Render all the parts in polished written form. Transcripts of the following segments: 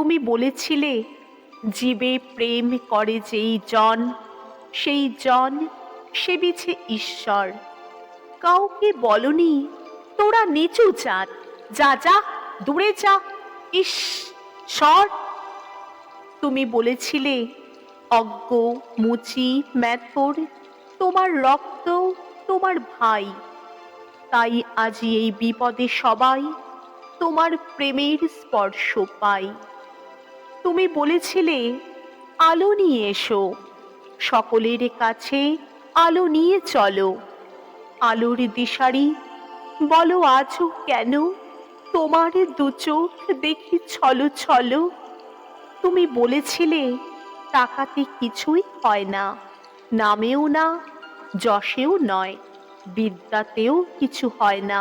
তুমি বলেছিলে জীবে প্রেম করে যেই জন, সেই জন সেবিছে ঈশ্বর। কাউকে বলনি তোরা নিচু জাত, যা যা দূরে যা, ইস সর। তুমি বলেছিলে অজ্ঞ, মুচি, মেথর তোমার রক্ত, তোমার ভাই। তাই আজি এই বিপদে সবাই তোমার প্রেমের স্পর্শ পাই। তুমি বলেছিলে আলো নিয়ে এসো, সকলের কাছে আলো নিয়ে চলো। আলোর দিশারি বলো আজও কেন তোমার দু চোখ দেখি ছলো ছলো। তুমি বলেছিলে টাকাতে কিছুই হয় না, নামেও না, যশেও নয়, বিদ্যাতেও কিছু হয় না,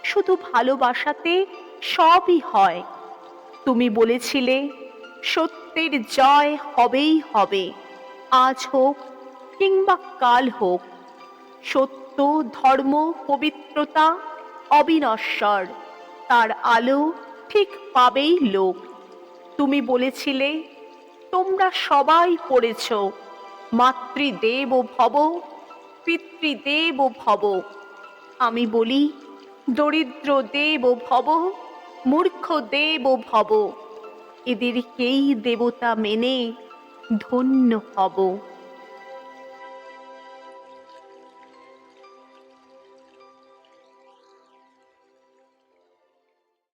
শুধু ভালোবাসাতে সবই হয়। তুমি বলেছিলে সত্যের জয় হবেই হবে, আজ হোক কিংবা কাল হোক। সত্য, ধর্ম, পবিত্রতা অবিনশ্বর, তার আলো ঠিক পাবেই লোক। তুমি বলেছিলে তোমরা সবাই পড়েছ মাতৃদেব ভব, পিতৃদেব ভব। আমি বলি দরিদ্র দেব ভব, মূর্খ দেব ভব। এদেরকেই দেবতা মেনে ধন্য হব।